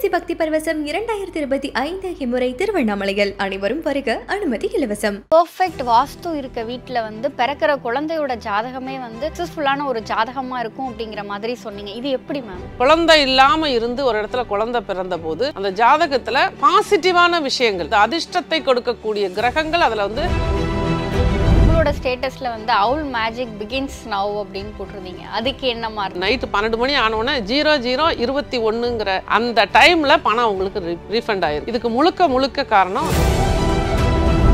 IBC பக்தி பரவசம் 2025 இம்முறை திருவண்ணாமலையில் அனைவரும் வருக, அனுமதி இலவசம். பெர்ஃபெக்ட் வாஸ்து இருக்க வீட்டில் வந்து பிறக்கிற குழந்தையோட ஜாதகமே வந்து சக்சஸ்ஃபுல்லான ஒரு ஜாதகமா இருக்கும் அப்படிங்கிற மாதிரி சொன்னீங்க. இது எப்படி மேம்? குழந்தை இல்லாம இருந்து ஒரு இடத்துல குழந்தை பிறந்த போது அந்த ஜாதகத்துல பாசிட்டிவான விஷயங்கள், அதிர்ஷ்டத்தை கொடுக்கக்கூடிய கிரகங்கள் அதுல வந்து உங்களோட ஸ்டேட்டஸ்ல வந்து அவுல் மேஜிக் பிகின்ஸ் நவ் அப்படின்னு போட்டிருந்தீங்க. அதுக்கு என்ன மாதிரி? நைட்டு 12 மணி ஆனோடனே 0021ங்கிற அந்த டைம்ல பணம் உங்களுக்கு ரீஃபண்ட் ஆயிரும். இதுக்கு முழுக்க காரணம்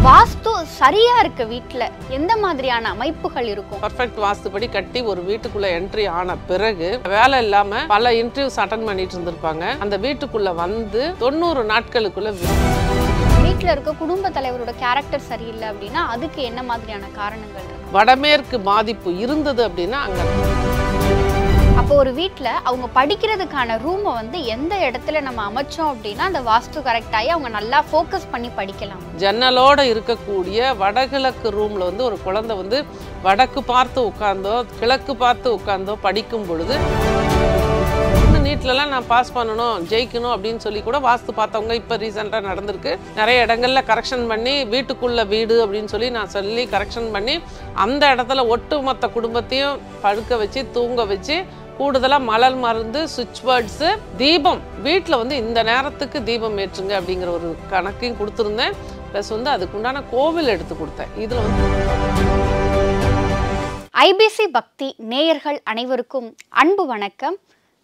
வாஸ்து சரியா இருக்க வீட்டுல எந்த மாதிரியான அமைப்புகள் இருக்கும்? பர்ஃபெக்ட் வாஸ்துபடி கட்டி ஒரு வீட்டுக்குள்ள என்ட்ரி ஆன பிறகு வேலை இல்லாம பல இன்டர்வியூஸ் அட்டெண்ட் பண்ணிட்டு இருந்திருப்பாங்க. அந்த வீட்டுக்குள்ள வந்து 90 நாட்களுக்குள்ள வீட்டுல இருக்க குடும்ப தலைவரோட கேரக்டர் சரியில்லை அப்படின்னா அதுக்கு என்ன மாதிரியான காரணங்கள் இருக்கு? வடமேற்கு பாதிப்பு இருந்தது அப்படின்னா அங்க அப்போ ஒரு வீட்டுல அவங்க படிக்கிறதுக்கான ரூமை வந்து எந்த இடத்துல நம்ம அமைச்சோம் அப்படின்னா அந்த வாஸ்து கரெக்ட் ஆகி அவங்க நல்லா ஃபோக்கஸ் பண்ணி படிக்கலாம். ஜன்னலோட இருக்கக்கூடிய வடகிழக்கு ரூம்ல வந்து ஒரு குழந்தை வந்து வடக்கு பார்த்து உட்கார்ந்தோ கிழக்கு பார்த்து உட்கார்ந்தோ படிக்கும் பொழுது நீட்லலாம் நான் பாஸ் பண்ணணும், ஜெயிக்கணும் அப்படின்னு சொல்லி கூட வாஸ்து பார்த்தவங்க இப்போ ரீசெண்டாக நடந்திருக்கு. நிறைய இடங்கள்ல கரெக்ஷன் பண்ணி வீட்டுக்குள்ள வீடு அப்படின்னு சொல்லி நான் சொல்லி கரெக்ஷன் பண்ணி அந்த இடத்துல ஒட்டுமொத்த குடும்பத்தையும் படுக்க வச்சு தூங்க வச்சு கூடுதலாக மலர் மருந்து, சுவிட்ச் வேர்ட்ஸு, தீபம் வீட்டில் வந்து இந்த நேரத்துக்கு தீபம் ஏற்றுங்க அப்படிங்கிற ஒரு கணக்கையும் கொடுத்துருந்தேன். ப்ளஸ் வந்து அதுக்குண்டான கோவில் எடுத்து கொடுத்தேன். இதில் வந்து ஐபிசி பக்தி நேயர்கள் அனைவருக்கும் அன்பு வணக்கம்.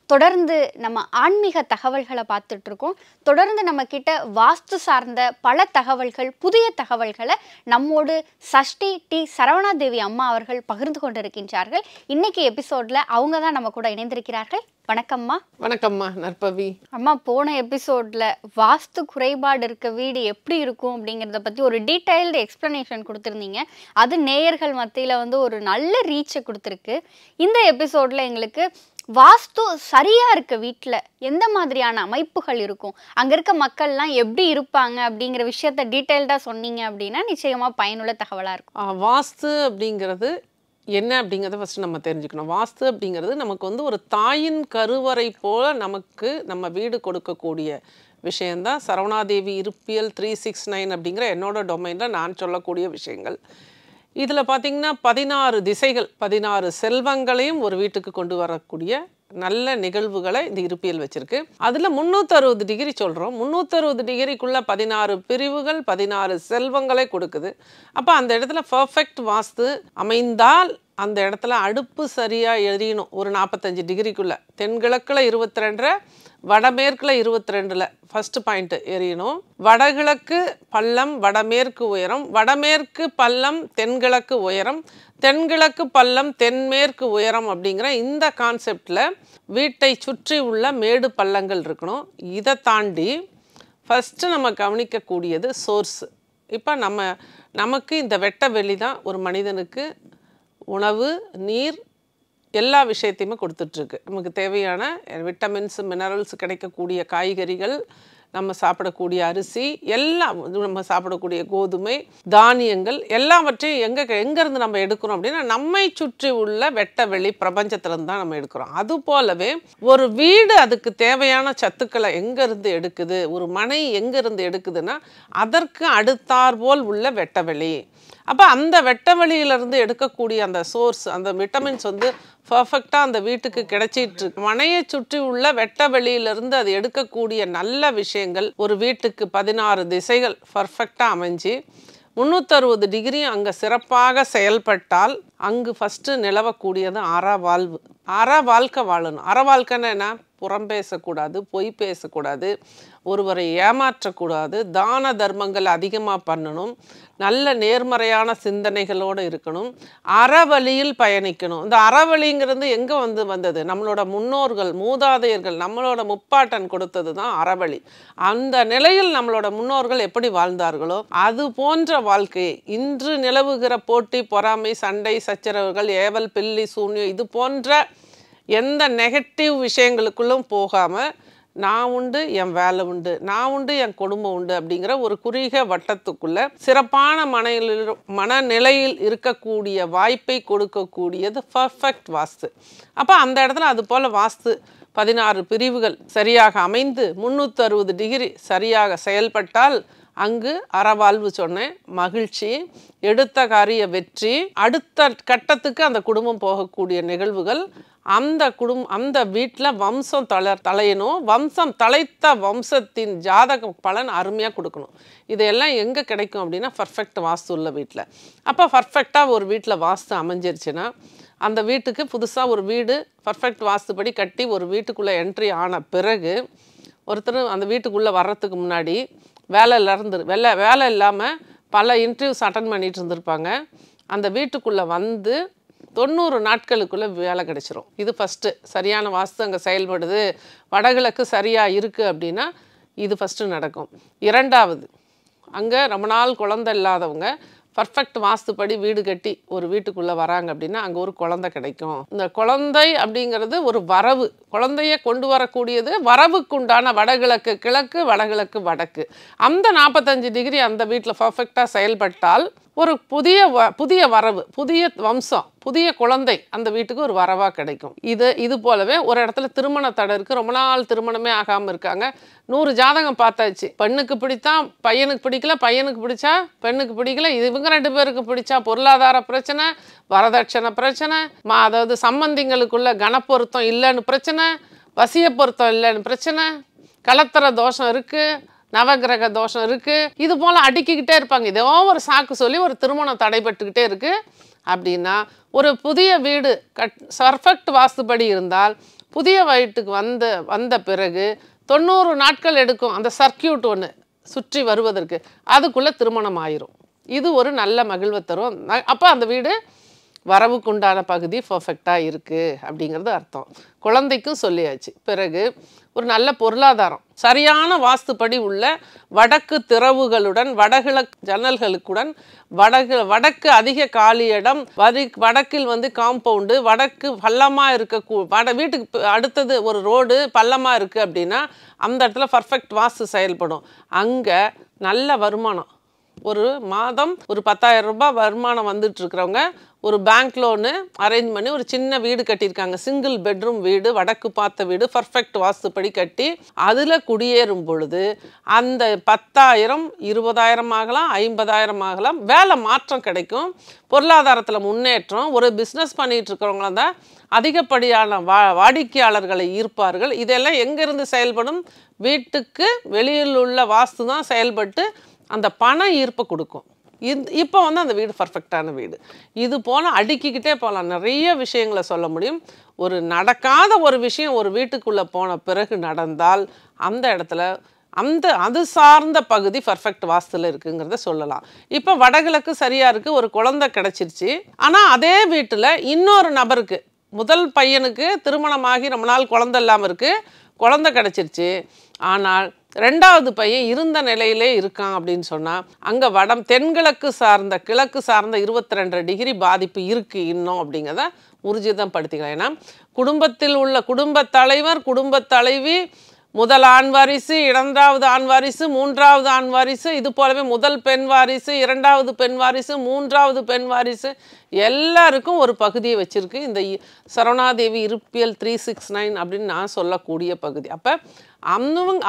தொடர்ந்து நம்ம ஆன்மீக தகவல்களை பார்த்துட்டு இருக்கோம். தொடர்ந்து நம்ம கிட்ட வாஸ்து சார்ந்த பல தகவல்கள், புதிய தகவல்களை நம்மோடு சஷ்டி டி சரவணாதேவி அம்மா அவர்கள் பகிர்ந்து கொண்டிருக்கின்றார்கள். இன்னைக்கு எபிசோட்ல அவங்க தான் நம்ம கூட இணைந்திருக்கிறார்கள். வணக்கம்மா. வணக்கம்மா நற்பவி. அம்மா, போன எபிசோட்ல வாஸ்து குறைபாடு இருக்க வீடு எப்படி இருக்கும் அப்படிங்கிறத பற்றி ஒரு டீட்டெயில்டு எக்ஸ்பிளனேஷன் கொடுத்துருந்தீங்க. அது நேயர்கள் மத்தியில் வந்து ஒரு நல்ல ரீச்சை கொடுத்துருக்கு. இந்த எபிசோட்ல எங்களுக்கு வாஸ்து சரியா இருக்க வீட்டில் எந்த மாதிரியான அமைப்புகள் இருக்கும், அங்கே இருக்க மக்கள்லாம் எப்படி இருப்பாங்க அப்படிங்கிற விஷயத்த டீட்டெயில்டாக சொன்னீங்க அப்படின்னா நிச்சயமாக பயனுள்ள தகவலாக இருக்கும். வாஸ்து அப்படிங்கிறது என்ன அப்படிங்கிறத ஃபஸ்ட்டு நம்ம தெரிஞ்சுக்கணும். வாஸ்து அப்படிங்கிறது நமக்கு வந்து ஒரு தாயின் கருவறை போல் நமக்கு நம்ம வீடு கொடுக்கக்கூடிய விஷயந்தான். சரவணாதேவி இருப்பியல் 369 அப்படிங்கிற என்னோட டொமைனில் நான் சொல்லக்கூடிய விஷயங்கள். இதில் பார்த்திங்கன்னா 16 திசைகள், 16 செல்வங்களையும் ஒரு வீட்டுக்கு கொண்டு வரக்கூடிய நல்ல நிகழ்வுகளை இந்த இருப்பியல் வச்சுருக்கு. அதில் 360 டிகிரி சொல்கிறோம். 360 டிகிரிக்குள்ளே 16 பிரிவுகள், 16 செல்வங்களை கொடுக்குது. அப்போ அந்த இடத்துல பர்ஃபெக்ட் வாஸ்து அமைந்தால் அந்த இடத்துல அடுப்பு சரியாக எரியணும். ஒரு 45 டிகிரிக்குள்ளே தென்கிழக்கில் 22, வடமேற்கில் 22 ஃபஸ்ட்டு பாயிண்ட்டு எரியணும். வடகிழக்கு பள்ளம் வடமேற்கு உயரம், வடமேற்கு பள்ளம் தென்கிழக்கு உயரம், தென்கிழக்கு பள்ளம் தென்மேற்கு உயரம் அப்படிங்கிற இந்த கான்செப்டில் வீட்டை சுற்றி உள்ள மேடு பள்ளங்கள் இருக்கணும். இதை தாண்டி ஃபஸ்ட்டு நம்ம கவனிக்கக்கூடியது சோர்ஸு. இப்போ நமக்கு இந்த வெட்ட வெளி தான் ஒரு மனிதனுக்கு உணவு, நீர், எல்லா விஷயத்தையுமே கொடுத்துட்ருக்கு. நமக்கு தேவையான விட்டமின்ஸ், மினரல்ஸ் கிடைக்கக்கூடிய காய்கறிகள், நம்ம சாப்பிடக்கூடிய அரிசி, எல்லாம் நம்ம சாப்பிடக்கூடிய கோதுமை, தானியங்கள் எல்லாவற்றையும் எங்கேருந்து நம்ம எடுக்கிறோம் அப்படின்னா நம்மை சுற்றி உள்ள வெட்ட வெளி பிரபஞ்சத்திலேருந்து தான் நம்ம எடுக்கிறோம். அது போலவே ஒரு வீடு அதுக்கு தேவையான சத்துக்களை எங்கேருந்து எடுக்குது, ஒரு மனை எங்கேருந்து எடுக்குதுன்னா அதற்கு அடுத்தாற்போல் உள்ள வெட்ட வெளி. அப்போ அந்த வெட்ட வெளியிலேருந்து எடுக்கக்கூடிய அந்த சோர்ஸ், அந்த விட்டமின்ஸ் வந்து பர்ஃபெக்டாக அந்த வீட்டுக்கு கிடைச்சிட்ருக்கு. மனையை சுற்றி உள்ள வெட்ட வெளியிலேருந்து அது எடுக்கக்கூடிய நல்ல விஷயங்கள் ஒரு வீட்டுக்கு 16 திசைகள் பர்ஃபெக்டாக அமைஞ்சு 360 டிகிரியும் அங்கே சிறப்பாக செயல்பட்டால் அங்கு ஃபஸ்ட்டு நிலவக்கூடியது அறவாழ்வு. அறவாழ்க்கை வாழணும். அறவாழ்க்கைன்னா என்ன? புறம் பேசக்கூடாது, பொய் பேசக்கூடாது, ஒருவரை ஏமாற்றக்கூடாது, தான தர்மங்கள் அதிகமாக பண்ணணும், நல்ல நேர்மறையான சிந்தனைகளோடு இருக்கணும், அறவழியில் பயணிக்கணும். இந்த அறவழிங்கிறது எங்கே வந்தது? நம்மளோட முன்னோர்கள், மூதாதையர்கள், நம்மளோட முப்பாட்டன் கொடுத்தது தான் அறவழி. அந்த நிலையில் நம்மளோட முன்னோர்கள் எப்படி வாழ்ந்தார்களோ அது போன்ற வாழ்க்கையை இன்று நிலவுகிற போட்டி, பொறாமை, சண்டை, சச்சரவுகள், ஏவல், பில்லி, சூன்யம் இது போன்ற எந்த நெகட்டிவ் விஷயங்களுக்குள்ளும் போகாமல் நான் உண்டு, என் வேலை உண்டு, நான் உண்டு, என் குடும்பம் உண்டு அப்படிங்கிற ஒரு குறுகிய வட்டத்துக்குள்ள சிறப்பான மனநிலையில் இருக்கக்கூடிய வாய்ப்பை கொடுக்கக்கூடியது பர்ஃபெக்ட் வாஸ்து. அப்போ அந்த இடத்துல அது போல் வாஸ்து 16 பிரிவுகள் சரியாக அமைந்து 360 டிகிரி சரியாக செயல்பட்டால் அங்கு அறவாழ்வு சொன்னேன், மகிழ்ச்சி, எடுத்த காரிய வெற்றி, அடுத்த கட்டத்துக்கு அந்த குடும்பம் போகக்கூடிய நிகழ்வுகள், அந்த வீட்டில் வம்சம் தலையணும், வம்சம் தலைத்த வம்சத்தின் ஜாதக பலன் அருமையாக கொடுக்கணும். இதையெல்லாம் எங்கே கிடைக்கும் அப்படின்னா பர்ஃபெக்ட் வாஸ்து உள்ள வீட்டில். அப்போ பர்ஃபெக்டாக ஒரு வீட்டில் வாஸ்து அமைஞ்சிருச்சுன்னா அந்த வீட்டுக்கு புதுசாக ஒரு வீடு பர்ஃபெக்ட் வாஸ்துப்படி கட்டி ஒரு வீட்டுக்குள்ளே என்ட்ரி ஆன பிறகு ஒருத்தர் அந்த வீட்டுக்குள்ளே வர்றதுக்கு முன்னாடி வேலை இல்லாமல் பல இன்டர்வியூஸ் அட்டன் பண்ணிட்டு இருந்திருப்பாங்க. அந்த வீட்டுக்குள்ளே வந்து 90 நாட்களுக்குள்ளே வேலை கிடைச்சிரும். இது ஃபஸ்ட்டு சரியான வாஸ்து அங்கே செயல்படுது, வடகிழக்கு சரியாக இருக்குது அப்படின்னா இது ஃபஸ்ட்டு நடக்கும். இரண்டாவது, அங்கே ரொம்ப நாள் குழந்தை இல்லாதவங்க பர்ஃபெக்ட் வாஸ்துப்படி வீடு கட்டி ஒரு வீட்டுக்குள்ளே வராங்க அப்படின்னா அங்கே ஒரு குழந்தை கிடைக்கும். இந்த குழந்தை அப்படிங்கிறது ஒரு வரவு, குழந்தைய கொண்டு வரக்கூடியது, வரவுக்குண்டான வடகிழக்கு கிழக்கு, வடகிழக்கு வடக்கு. அந்த 45 டிகிரி அந்த வீட்டில் பர்ஃபெக்டாக செயல்பட்டால் ஒரு புதிய வரவு, புதிய வம்சம், புதிய குழந்தை அந்த வீட்டுக்கு ஒரு வரவாக கிடைக்கும். இது போலவே ஒரு இடத்துல திருமண தடை இருக்குது, ரொம்ப நாள் திருமணமே ஆகாமல் இருக்காங்க. 100 ஜாதகம் பார்த்தாச்சு, பெண்ணுக்கு பிடித்தா பையனுக்கு பிடிக்கல, பையனுக்கு பிடிச்சா பெண்ணுக்கு பிடிக்கல, இவங்க 2 பேருக்கு பிடிச்சா பொருளாதார பிரச்சனை, வரதட்சணை பிரச்சனை, அதாவது சம்பந்திங்களுக்குள்ள கனப்பொருத்தம் இல்லைன்னு பிரச்சனை, வசிய பொருத்தம் இல்லைன்னு பிரச்சனை, கலத்தர தோஷம் இருக்குது, நவகிரக தோஷம் இருக்குது, இது போல் அடுக்கிக்கிட்டே இருப்பாங்க. இதோ ஒரு சாக்கு சொல்லி ஒரு திருமணம் தடைபட்டுக்கிட்டே இருக்குது. அப்படின்னா ஒரு புதிய வீடு பர்ஃபெக்ட் வாஸ்துபடி இருந்தால் புதிய வீட்டுக்கு வந்த பிறகு 90 நாட்கள் எடுக்கும் அந்த சர்க்கியூட் ஒன்று சுற்றி வருவதற்கு, அதுக்குள்ளே திருமணம் ஆயிரும். இது ஒரு நல்ல மகிழ்வை தரும். அப்போ அந்த வீடு வரவுக்குண்டான பகுதி பர்ஃபெக்டாக இருக்குது அப்படிங்கிறது அர்த்தம். குழந்தைக்கும் சொல்லியாச்சு. பிறகு ஒரு நல்ல பொருளாதாரம், சரியான வாஸ்துப்படி உள்ள வடக்கு திறவுகளுடன், வடகிழக்கு ஜன்னல்களுக்குடன், வடக்கு அதிக காலி இடம், வடக்கில் காம்பவுண்டு, வடக்கு பள்ளமாக இருக்க வீட்டுக்கு அடுத்தது ஒரு ரோடு பள்ளமாக இருக்குது அப்படின்னா அந்த இடத்துல பர்ஃபெக்ட் வாஸ்து செயல்படும். அங்கே நல்ல வருமானம், ஒரு மாதம் ஒரு 10,000 ரூபாய் வருமானம் வந்துட்டு இருக்கிறவங்க ஒரு பேங்க் லோனு அரேஞ்ச் பண்ணி ஒரு சின்ன வீடு கட்டியிருக்காங்க, சிங்கிள் பெட்ரூம் வீடு, வடக்கு பார்த்த வீடு, பர்ஃபெக்ட் வாஸ்துப்படி கட்டி அதில் குடியேறும் பொழுது அந்த 10,000 20,000 ஆகலாம், 50,000 ஆகலாம், வேலை மாற்றம் கிடைக்கும், பொருளாதாரத்தில் முன்னேற்றம். ஒரு பிஸ்னஸ் பண்ணிட்டு இருக்கிறவங்கள தான் அதிகப்படியான வாடிக்கையாளர்களை ஈர்ப்பார்கள். இதெல்லாம் எங்கேருந்து செயல்படும்? வீட்டுக்கு வெளியில் உள்ள வாஸ்து தான் செயல்பட்டு அந்த பண ஈர்ப்பை கொடுக்கும். இப்போ அந்த வீடு பர்ஃபெக்டான வீடு. இது போல் அடுக்கிக்கிட்டே போகலாம், நிறைய விஷயங்களை சொல்ல முடியும். ஒரு நடக்காத ஒரு விஷயம் ஒரு வீட்டுக்குள்ளே போன பிறகு நடந்தால் அந்த இடத்துல அது சார்ந்த பகுதி பர்ஃபெக்ட் வாஸ்துல இருக்குங்கிறத சொல்லலாம். இப்போ வடகிழக்கு சரியாக இருக்குது, ஒரு குழந்தை கிடச்சிருச்சு. ஆனால் அதே வீட்டில் இன்னொரு நபருக்கு, முதல் பையனுக்கு திருமணமாகி ரொம்ப நாள் குழந்தை இல்லாமல் இருக்குது, குழந்தை கிடச்சிருச்சு. ஆனால் 2வது பையன் இருந்த நிலையிலே இருக்கான் அப்படின்னு சொன்னால் அங்கே தென்கிழக்கு சார்ந்த கிழக்கு சார்ந்த 22 டிகிரி பாதிப்பு இருக்குது இன்னும் அப்படிங்கிறத ஊர்ஜிதம் படுத்திக்கலாம். ஏன்னா குடும்பத்தில் உள்ள குடும்பத் தலைவர், குடும்பத் தலைவி, முதல் ஆண் வாரிசு, 2வது ஆண் வாரிசு, 3வது ஆண் வாரிசு, இது போலவே முதல் பெண் வாரிசு, 2வது பெண் வாரிசு, 3வது பெண் வாரிசு, எல்லாருக்கும் ஒரு பகுதியை வச்சுருக்கு இந்த சரவணாதேவி இருப்பியல் 369 அப்படின்னு நான் சொல்லக்கூடிய பகுதி. அப்போ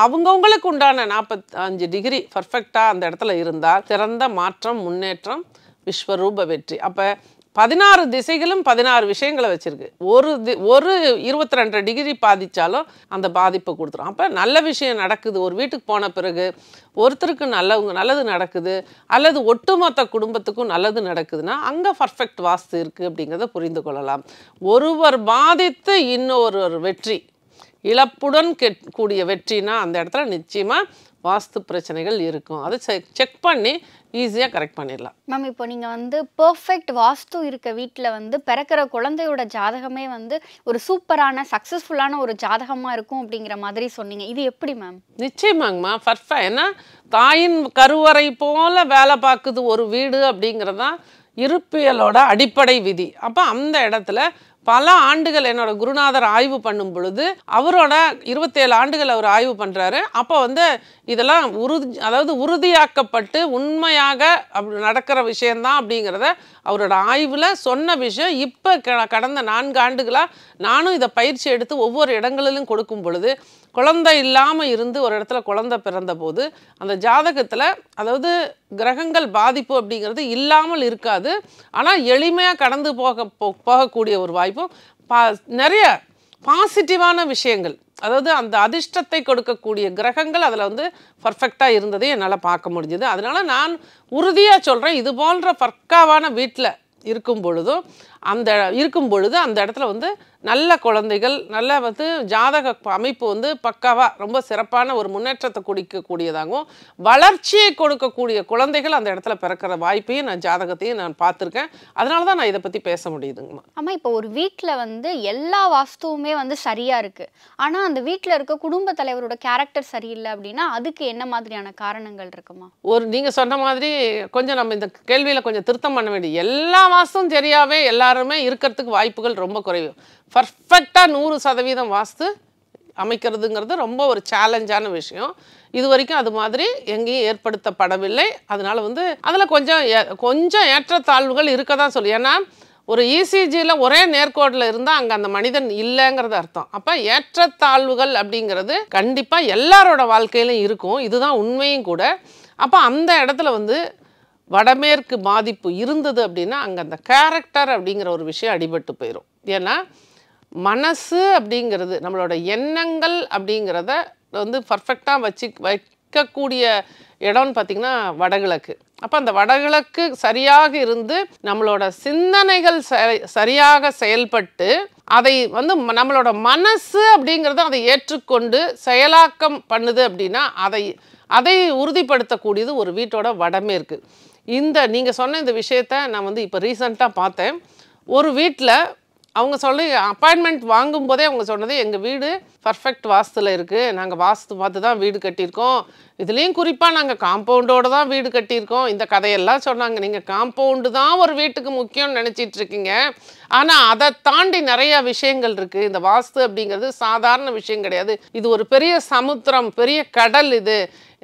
அவங்கவுங்களுக்கு உண்டான 45 டிகிரி பர்ஃபெக்டாக அந்த இடத்துல இருந்தால் சிறந்த மாற்றம், முன்னேற்றம், விஸ்வரூப வெற்றி. அப்போ 16 திசைகளும் 16 விஷயங்களை வச்சுருக்கு. ஒரு 22 டிகிரி பாதித்தாலும் அந்த பாதிப்பை கொடுத்துரும். அப்போ நல்ல விஷயம் நடக்குது, ஒரு வீட்டுக்கு போன பிறகு ஒருத்தருக்கு நல்லது நடக்குது, அல்லது ஒட்டுமொத்த குடும்பத்துக்கும் நல்லது நடக்குதுன்னா அங்கே பர்ஃபெக்ட் வாஸ்து இருக்குது அப்படிங்கிறத புரிந்து கொள்ளலாம். ஒருவர் பாதித்து இன்னொரு வெற்றி, இழப்புடன் கூடிய வெற்றினா அந்த இடத்துல நிச்சயமாக வாஸ்து பிரச்சனைகள் இருக்கும். அதை செக் பண்ணி ஈஸியாக கரெக்ட் பண்ணிடலாம். மேம், இப்போ நீங்கள் பெர்ஃபெக்ட் வாஸ்து இருக்க வீட்டில் பிறக்கிற குழந்தையோட ஜாதகமே ஒரு சூப்பரான சக்ஸஸ்ஃபுல்லான ஒரு ஜாதகமாக இருக்கும் அப்படிங்கிற மாதிரி சொன்னீங்க. இது எப்படி மேம்? நிச்சயமாங்கம்மா, பர்ஃபெக்ட். ஏன்னா தாயின் கருவறை போல வேலை பார்க்குது ஒரு வீடு அப்படிங்கிறதான் இருப்பியலோட அடிப்படை விதி. அப்போ அந்த இடத்துல பல ஆண்டுகள் என்னோட குருநாதர் ஆய்வு பண்ணும் பொழுது அவரோட 27 ஆண்டுகள் அவர் ஆய்வு பண்ணுறாரு. அப்போ வந்து இதெல்லாம் அதாவது உறுதியாக்கப்பட்டு உண்மையாக அப்படி நடக்கிற விஷயந்தான் அப்படிங்கிறத அவரோட ஆய்வில் சொன்ன விஷயம். இப்போ கடந்த 4 ஆண்டுகளாக நானும் இதை பயிற்சி எடுத்து ஒவ்வொரு இடங்களிலும் கொடுக்கும் பொழுது குழந்தை இல்லாமல் இருந்து ஒரு இடத்துல குழந்தை பிறந்த போது அந்த ஜாதகத்தில் அதாவது கிரகங்கள் பாதிப்பு அப்படிங்கிறது இல்லாமல் இருக்காது. ஆனால் எளிமையாக கடந்து போகக்கூடிய ஒரு வாய்ப்பும் நிறைய பாசிட்டிவான விஷயங்கள், அதாவது அந்த அதிர்ஷ்டத்தை கொடுக்கக்கூடிய கிரகங்கள் அதில் வந்து பர்ஃபெக்டாக இருந்ததை என்னால் பார்க்க முடிஞ்சுது. அதனால் நான் உறுதியாக சொல்கிறேன், இது போன்ற பர்க்காவான வீட்டில் இருக்கும் பொழுது அந்த இடத்துல வந்து நல்ல குழந்தைகள், நல்ல வந்து ஜாதக அமைப்பு வந்து பக்காவாக ரொம்ப சிறப்பான ஒரு முன்னேற்றத்தை கொடுக்கக்கூடியதாகவும் வளர்ச்சியை கொடுக்கக்கூடிய குழந்தைகள் அந்த இடத்துல பிறக்கிற வாய்ப்பையும் நான் ஜாதகத்தையும் நான் பார்த்துருக்கேன். அதனால தான் நான் இதை பற்றி பேச முடியுதுங்கம்மா. ஆமாம், இப்போ ஒரு வீட்டில் வந்து எல்லா வாஸ்துவுமே வந்து சரியாக இருக்குது, ஆனால் அந்த வீட்டில் இருக்க குடும்ப தலைவரோட கேரக்டர் சரியில்லை அப்படின்னா அதுக்கு என்ன மாதிரியான காரணங்கள் இருக்குமா? நீங்கள் சொன்ன மாதிரி கொஞ்சம் நம்ம இந்த கேள்வியில் கொஞ்சம் திருத்தம் பண்ண வேண்டிய, எல்லா வாஸ்துவும் சரியாகவே எல்லாருமே இருக்கிறதுக்கு வாய்ப்புகள் ரொம்ப குறைவு. பர்ஃபெக்டாக 100% வாஸ்து அமைக்கிறதுங்கிறது ரொம்ப ஒரு சேலஞ்சான விஷயம். இது வரைக்கும் அது மாதிரி எங்கேயும் ஏற்படுத்தப்படவில்லை. அதனால் வந்து அதில் கொஞ்சம் ஏற்றத்தாழ்வுகள் இருக்க தான் சொல்லி. ஏன்னா ஒரு இசிஜியில் ஒரே நேர்கோட்டில் இருந்தால் அங்கே அந்த மனிதன் இல்லைங்கிறது அர்த்தம். அப்போ ஏற்றத்தாழ்வுகள் அப்படிங்கிறது கண்டிப்பாக எல்லாரோட வாழ்க்கையிலும் இருக்கும். இதுதான் உண்மையும் கூட. அப்போ அந்த இடத்துல வந்து வடமேற்கு பாதிப்பு இருந்தது அப்படின்னா அங்கே அந்த கேரக்டர் அப்படிங்கிற ஒரு விஷயம் அடிபட்டு போயிடும். ஏன்னா மனசு அப்படிங்கிறது நம்மளோட எண்ணங்கள் அப்படிங்கிறத வந்து பர்ஃபெக்டாக வைக்கக்கூடிய இடம்னு பார்த்திங்கன்னா வடகிழக்கு. அப்போ அந்த வடகிழக்கு சரியாக இருந்து நம்மளோட சிந்தனைகள் சரியாக செயல்பட்டு அதை வந்து நம்மளோட மனசு அப்படிங்கிறத அதை ஏற்றுக்கொண்டு செயலாக்கம் பண்ணுது அப்படின்னா அதை உறுதிப்படுத்தக்கூடியது ஒரு வீட்டோட வடமேற்கு. நீங்கள் சொன்ன இந்த விஷயத்த நான் வந்து இப்போ ரீசெண்டாக பார்த்தேன். ஒரு வீட்டில் அவங்க சொல்லி அப்பாயின்மெண்ட் வாங்கும்போதே அவங்க சொன்னது, எங்கள் வீடு பர்ஃபெக்ட் வாஸ்துவில் இருக்குது, நாங்கள் வாஸ்து பார்த்து தான் வீடு கட்டியிருக்கோம், இதுலேயும் குறிப்பாக நாங்கள் காம்பவுண்டோடு தான் வீடு கட்டியிருக்கோம், இந்த கதையெல்லாம் சொன்னாங்க. நீங்கள் காம்பவுண்டு தான் ஒரு வீட்டுக்கு முக்கியம்னு நினச்சிட்டு இருக்கீங்க, ஆனால் அதை தாண்டி நிறையா விஷயங்கள் இருக்குது. இந்த வாஸ்து அப்படிங்கிறது சாதாரண விஷயம் கிடையாது, இது ஒரு பெரிய சமுத்திரம், பெரிய கடல் இது.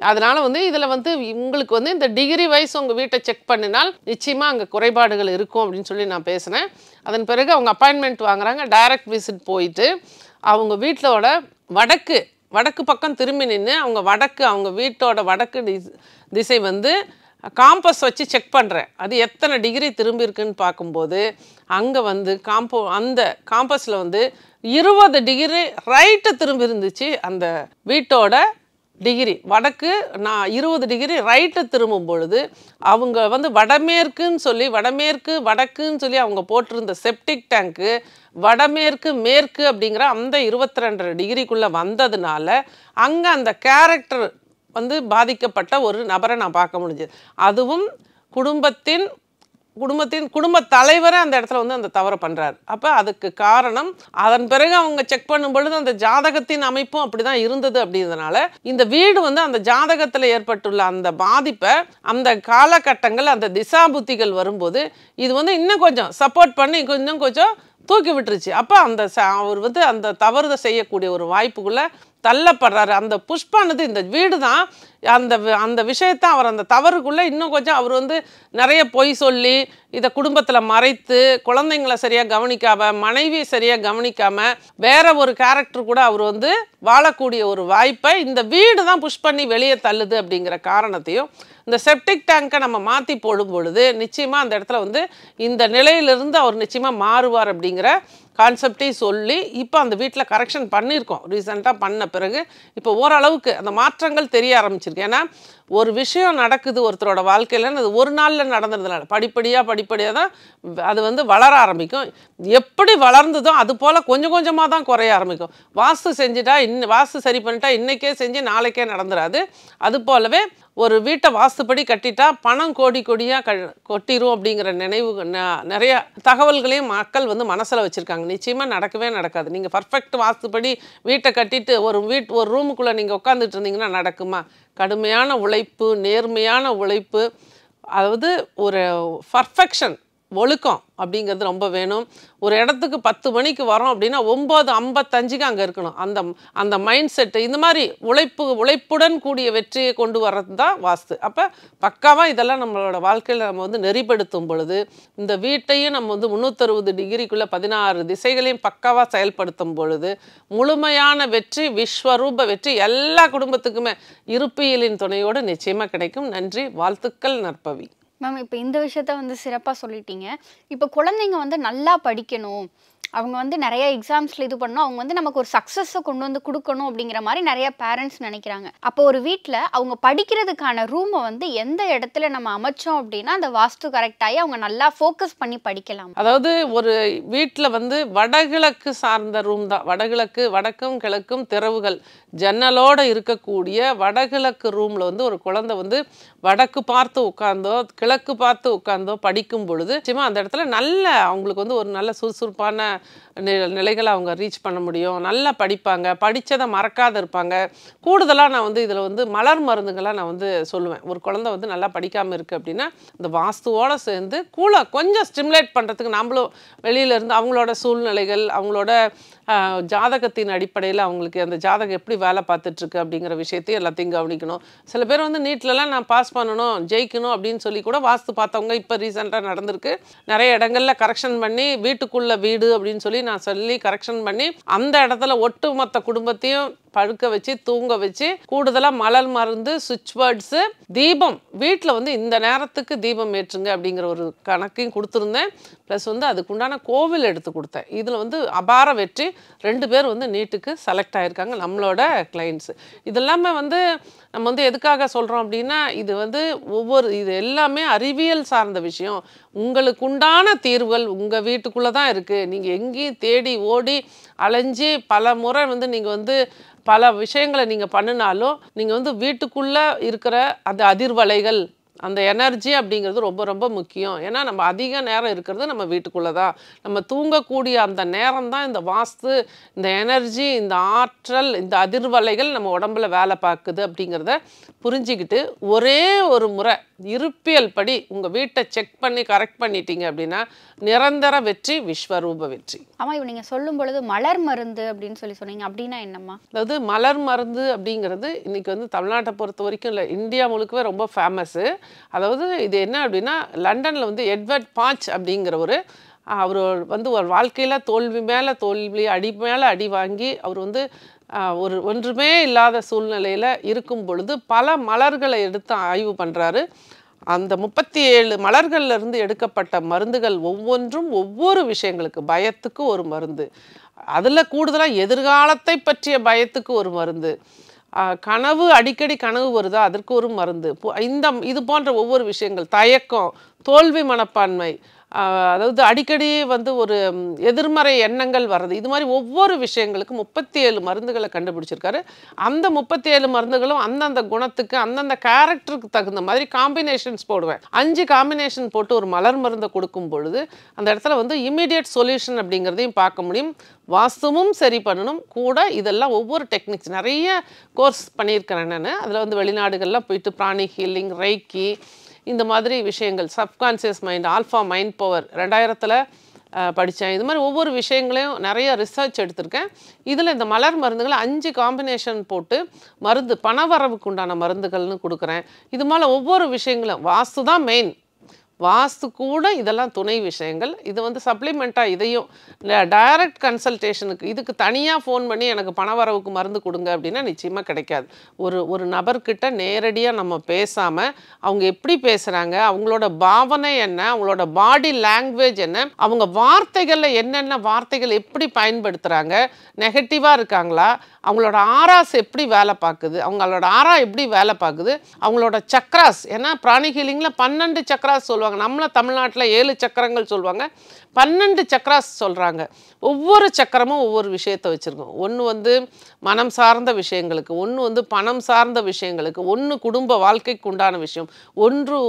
அதனால் வந்து இதில் வந்து உங்களுக்கு வந்து இந்த டிகிரி வைஸ் உங்கள் வீட்டை செக் பண்ணினால் நிச்சயமாக அங்கே குறைபாடுகள் இருக்கும் அப்படின்னு சொல்லி நான் பேசினேன். அதன் பிறகு அவங்க அப்பாயின்மெண்ட் வாங்குறாங்க. டைரக்ட் விசிட் போயிட்டு அவங்க வீட்டோட வடக்கு பக்கம் திரும்பி நின்று அவங்க வீட்டோட வடக்கு திசை வந்து காம்பஸ் வச்சு செக் பண்ணுறேன், அது எத்தனை டிகிரி திரும்பி இருக்குன்னு பார்க்கும்போது அங்கே வந்து அந்த காம்பஸில் வந்து 20 டிகிரி ரைட்டு திரும்பி இருந்துச்சு. அந்த வீட்டோட டிகிரி வடக்கு 20 டிகிரி ரைட்டு திரும்பும் பொழுது அவங்க வந்து வடக்குன்னு சொல்லி அவங்க போட்டிருந்த செப்டிக் டேங்க்கு மேற்கு அப்படிங்கிற அந்த 22 டிகிரிக்குள்ளே வந்ததுனால அங்கே அந்த கேரக்டர் வந்து பாதிக்கப்பட்ட ஒரு நபரை நான் பார்க்க முடிஞ்சது. அதுவும் குடும்ப தலைவரை அந்த இடத்துல வந்து அந்த தவறை பண்ணுறாரு. அப்போ அதுக்கு காரணம் அதன் பிறகு அவங்க செக் பண்ணும் பொழுது அந்த ஜாதகத்தின் அமைப்பும் அப்படி தான் இருந்தது. அப்படிங்கிறதுனால இந்த வீடு வந்து அந்த ஜாதகத்தில் ஏற்பட்டுள்ள அந்த பாதிப்பை அந்த காலகட்டங்கள் அந்த திசாபுத்திகள் வரும்போது இது வந்து இன்னும் கொஞ்சம் சப்போர்ட் பண்ணி இன்னும் கொஞ்சம் தூக்கி விட்டுருச்சு. அப்போ அவர் வந்து அந்த தவறுதை செய்யக்கூடிய ஒரு வாய்ப்புக்குள்ளே தள்ளப்படுறாரு. அந்த புஷ்பானது இந்த வீடு தான் அந்த விஷயத்தை அவர் அந்த தவறுக்குள்ளே இன்னும் கொஞ்சம் அவர் வந்து நிறைய பொய் சொல்லி இதை குடும்பத்தில் மறைத்து குழந்தைங்களை சரியாக கவனிக்காமல் மனைவியை சரியாக கவனிக்காமல் வேற ஒரு கேரக்டர் கூட அவர் வந்து வாழக்கூடிய ஒரு வாய்ப்பை இந்த வீடு தான் புஷ் பண்ணி வெளியே தள்ளுது. அப்படிங்கிற காரணத்தையும் இந்த செப்டிக் டேங்கை நம்ம மாற்றி போடும் பொழுது நிச்சயமாக அந்த இடத்துல வந்து இந்த நிலையிலிருந்து அவர் நிச்சயமாக மாறுவார் அப்படிங்கிற கான்செப்டையும் சொல்லி இப்போ அந்த வீட்டில் கரெக்ஷன் பண்ணியிருக்கோம். ரீசெண்டாக பண்ண பிறகு இப்போ ஓரளவுக்கு அந்த மாற்றங்கள் தெரிய ஆரம்பிச்சிருக்கு. ஏன்னா ஒரு விஷயம் நடக்குது ஒருத்தரோட வாழ்க்கையில், அது ஒரு நாளில் நடந்ததுனால படிப்படியாக தான் அது வந்து வளர ஆரம்பிக்கும். எப்படி வளர்ந்ததோ அது போல் கொஞ்சம் கொஞ்சமாக தான் குறைய ஆரம்பிக்கும். வாஸ்து சரி பண்ணிட்டா இன்றைக்கே செஞ்சு நாளைக்கே நடந்துடாது. அது போலவே ஒரு வீட்டை வாஸ்துப்படி கட்டிட்டா பணம் கோடியாக கொட்டிரும் அப்படிங்கிற நினைவு நிறைய தகவல்களையும் மக்கள் வந்து மனசில் வச்சுருக்காங்க. நிச்சயமாக நடக்கவே நடக்காது. நீங்கள் பர்ஃபெக்ட் வாஸ்துப்படி வீட்டை கட்டிட்டு ஒரு ரூமுக்குள்ளே நீங்கள் உட்காந்துட்டு இருந்தீங்கன்னா நடக்குமா? கடுமையான உழைப்பு, நேர்மையான உழைப்பு, அதாவது ஒரு பர்ஃபெக்ஷன் ஒழுக்கம் அப்படிங்கிறது ரொம்ப வேணும். ஒரு இடத்துக்கு 10 மணிக்கு வரோம் அப்படின்னா 9:55க்கு அங்கே இருக்கணும். அந்த மைண்ட் செட்டு, இந்த மாதிரி உழைப்புடன் கூடிய வெற்றியை கொண்டு வர்றது தான் வாஸ்து. அப்போ பக்காவாக இதெல்லாம் நம்மளோட வாழ்க்கையில் நம்ம வந்து நெறிப்படுத்தும் பொழுது, இந்த வீட்டையும் நம்ம வந்து 360 டிகிரிக்குள்ளே 16 திசைகளையும் பக்காவாக செயல்படுத்தும் பொழுது முழுமையான வெற்றி, விஸ்வரூப வெற்றி எல்லா குடும்பத்துக்குமே இருப்பியலின் துணையோடு நிச்சயமாக கிடைக்கும். நன்றி, வாழ்த்துக்கள் நற்பவி. மேம், இப்போ இந்த விஷயத்த வந்து சிறப்பாக சொல்லிட்டீங்க. இப்போ குழந்தைங்க வந்து நல்லா படிக்கணும், அவங்க வந்து நிறைய எக்ஸாம்ஸில் இது பண்ணணும், அவங்க வந்து நமக்கு ஒரு சக்ஸஸை கொண்டு வந்து கொடுக்கணும் அப்படிங்கிற மாதிரி நிறைய பேரண்ட்ஸ் நினைக்கிறாங்க. அப்போ ஒரு வீட்டில் அவங்க படிக்கிறதுக்கான ரூமை வந்து எந்த இடத்துல நம்ம அமைச்சோம் அப்படின்னா அந்த வாஸ்து கரெக்டாகி அவங்க நல்லா ஃபோக்கஸ் பண்ணி படிக்கலாம்? அதாவது ஒரு வீட்டில் வந்து வடகிழக்கு சார்ந்த ரூம் தான். வடக்கும் கிழக்கும் திறவுகள் ஜன்னலோடு இருக்கக்கூடிய வடகிழக்கு ரூமில் வந்து ஒரு குழந்தை வந்து வடக்கு பார்த்து உட்கார்ந்தோ கிழக்கு பார்த்து உட்கார்ந்தோ படிக்கும் பொழுது நிச்சயமாக அந்த இடத்துல நல்ல அவங்களுக்கு வந்து ஒரு நல்ல சுறுசுறுப்பான நிலைகளை அவங்க ரீச் பண்ண முடியும். நல்லா படிப்பாங்க, படித்ததை மறக்காத இருப்பாங்க. கூடுதலாக நான் வந்து இதில் வந்து மலர் மருந்துகளாக நான் வந்து சொல்லுவேன். ஒரு குழந்தை வந்து நல்லா படிக்காமல் இருக்குது அப்படின்னா இந்த வாஸ்துவோடு சேர்ந்து கொஞ்சம் ஸ்டிமுலேட் பண்ணுறதுக்கு நம்மளும் வெளியிலேருந்து அவங்களோட சூழ்நிலைகள், அவங்களோட ஜாதகத்தின் அடிப்படையில் அவங்களுக்கு அந்த ஜாதகம் எப்படி வேலை பார்த்துட்ருக்கு அப்படிங்கிற விஷயத்தையும் எல்லாத்தையும் கவனிக்கணும். சில பேர் வந்து நீட்லலாம் நான் பாஸ் பண்ணணும், ஜெயிக்கணும் அப்படின்னு சொல்லி கூட வாஸ்து பார்த்தவங்க இப்போ ரீசெண்டாக நடந்திருக்கு. நிறைய இடங்களில் கரெக்ஷன் பண்ணி வீட்டுக்குள்ளே வீடு அப்படின்னு சொல்லி கரெக்ஷன் பண்ணி அந்த இடத்துல ஒட்டுமொத்த குடும்பத்தையும் படுக்க வச்சு தூங்க வச்சு கூடுதலாக மலர் மருந்து, சுவிட்ச் வேர்ட்ஸு, தீபம் வீட்டில் வந்து இந்த நேரத்துக்கு தீபம் ஏற்றுங்க அப்படிங்கிற ஒரு கணக்கையும் கொடுத்துருந்தேன். ப்ளஸ் வந்து அதுக்குண்டான கோவில் எடுத்து கொடுத்தேன். இதில் வந்து அபார வெற்றி. 2 பேர் வந்து நீட்டுக்கு செலக்ட் ஆகியிருக்காங்க நம்மளோட கிளைண்ட்ஸு. இதெல்லாமே வந்து நம்ம வந்து எதுக்காக சொல்கிறோம் அப்படின்னா இது வந்து இது எல்லாமே அறிவியல் சார்ந்த விஷயம். உங்களுக்கு உண்டான தீர்வுகள் உங்கள் வீட்டுக்குள்ளே தான் இருக்குது. நீங்கள் எங்கேயும் தேடி ஓடி அலைஞ்சி பல முறை வந்து நீங்கள் வந்து பல விஷயங்களை நீங்கள் பண்ணினாலும் நீங்கள் வந்து வீட்டுக்குள்ளே இருக்கிற அந்த அதிர்வலைகள், அந்த எனர்ஜி அப்படிங்கிறது ரொம்ப ரொம்ப முக்கியம். ஏன்னா நம்ம அதிக நேரம் இருக்கிறது நம்ம வீட்டுக்குள்ளே தான். நம்ம தூங்கக்கூடிய அந்த நேரம் தான் இந்த வாஸ்து, இந்த எனர்ஜி, இந்த ஆற்றல், இந்த அதிர்வலைகள் நம்ம உடம்புல வேலை பார்க்குது அப்படிங்கிறத புரிஞ்சுக்கிட்டு ஒரே ஒரு முறை இருப்பியல் படி உங்கள் வீட்டை செக் பண்ணி கரெக்ட் பண்ணிட்டீங்க அப்படின்னா நிரந்தர வெற்றி, விஸ்வரூப வெற்றி. ஆமாம், இப்போ நீங்கள் சொல்லும் பொழுது மலர் மருந்து அப்படின்னு சொன்னீங்க, அப்படின்னா என்னம்மா? அதாவது மலர் மருந்து அப்படிங்கிறது இன்றைக்கி வந்து தமிழ்நாட்டை பொறுத்த வரைக்கும் இல்லை, இந்தியா முழுக்கவே ரொம்ப ஃபேமஸ்ஸு. அதாவது இது என்ன அப்படின்னா லண்டனில் வந்து எட்வர்ட் பாச் அப்படிங்கிறவர், அவர் வந்து ஒரு வாழ்க்கையில் தோல்வி மேலே தோல்வி, அடி மேலே அடி வாங்கி அவர் வந்து ஒன்றுமே இல்லாத சூழ்நிலையில் இருக்கும் பொழுது பல மலர்களை எடுத்து ஆய்வு பண்ணுறாரு. அந்த 37 மலர்கள்லேருந்து எடுக்கப்பட்ட மருந்துகள் ஒவ்வொன்றும் ஒவ்வொரு விஷயங்களுக்கு, பயத்துக்கு ஒரு மருந்து, அதில் கூடுதலாக எதிர்காலத்தை பற்றிய பயத்துக்கு ஒரு மருந்து, அடிக்கடி கனவு வருதா அதற்கு ஒரு மருந்து, இது போன்ற ஒவ்வொரு விஷயங்கள், தயக்கம், தோல்வி மனப்பான்மை, அதாவது அடிக்கடி வந்து ஒரு எதிர்மறை எண்ணங்கள் வர்றது, இது மாதிரி ஒவ்வொரு விஷயங்களுக்கு 37 மருந்துகளை கண்டுபிடிச்சிருக்காரு. அந்த 37 மருந்துகளும் அந்தந்த குணத்துக்கு அந்தந்த கேரக்டருக்கு தகுந்த மாதிரி காம்பினேஷன்ஸ் போடுவேன். 5 காம்பினேஷன் போட்டு ஒரு மலர் மருந்தை கொடுக்கும் பொழுது அந்த இடத்துல வந்து இமீடியட் சொல்யூஷன் அப்படிங்கிறதையும் பார்க்க முடியும். வாஸ்துவும் சரி பண்ணணும் கூட. இதெல்லாம் ஒவ்வொரு டெக்னிக்ஸ் நிறைய கோர்ஸ் பண்ணியிருக்கிறேன் நான். அதில் வந்து வெளிநாடுகள்லாம் போயிட்டு பிராணி ஹீலிங், ரைக்கி, இந்த மாதிரி விஷயங்கள், subconscious mind, alpha mind power 2000 படித்தேன். இது மாதிரி ஒவ்வொரு விஷயங்களையும் நிறைய ரிசர்ச் எடுத்திருக்கேன். இதில் இந்த மலர் மருந்துகளை 5 காம்பினேஷன் போட்டு மருந்து, பணவரவுக்கு உண்டான மருந்துகள்னு கொடுக்குறேன். இது மாதிரி ஒவ்வொரு விஷயங்களும் வாஸ்து தான் மெயின், வாஸ்து கூட இதெல்லாம் துணை விஷயங்கள். இது வந்து சப்ளிமெண்ட்டாக இதையும் டைரக்ட் கன்சல்டேஷனுக்கு இதுக்கு தனியாக ஃபோன் பண்ணி எனக்கு பணவரவுக்கு மருந்து கொடுங்க அப்படின்னா நிச்சயமாக கிடைக்காது. ஒரு நபர்கிட்ட நேரடியாக நம்ம பேசாமல் அவங்க எப்படி பேசுகிறாங்க, அவங்களோட பாவனை என்ன, அவங்களோட பாடி லாங்குவேஜ் என்ன, அவங்க வார்த்தைகளில் என்னென்ன வார்த்தைகள் எப்படி பயன்படுத்துகிறாங்க, நெகட்டிவாக இருக்காங்களா, அவங்களோட ஆராஸ் எப்படி வேலை பார்க்குது, அவங்களோட ஆரா எப்படி வேலை பார்க்குது, அவங்களோட சக்ராஸ், ஏன்னா பிராணி ஹீலிங்கில் 12 சக்ராஸ் சொல்லுவாங்க. நம்மள தமிழ்நாட்டில் 7 சக்கரங்கள் சொல்லுவாங்க, 12 சக்ராஸ் சொல்கிறாங்க. ஒவ்வொரு சக்கரமும் ஒவ்வொரு விஷயத்தை வச்சுருக்கோம். ஒன்று வந்து மனம் சார்ந்த விஷயங்களுக்கு, ஒன்று வந்து பணம் சார்ந்த விஷயங்களுக்கு, ஒன்று குடும்ப வாழ்க்கைக்கு உண்டான விஷயம்,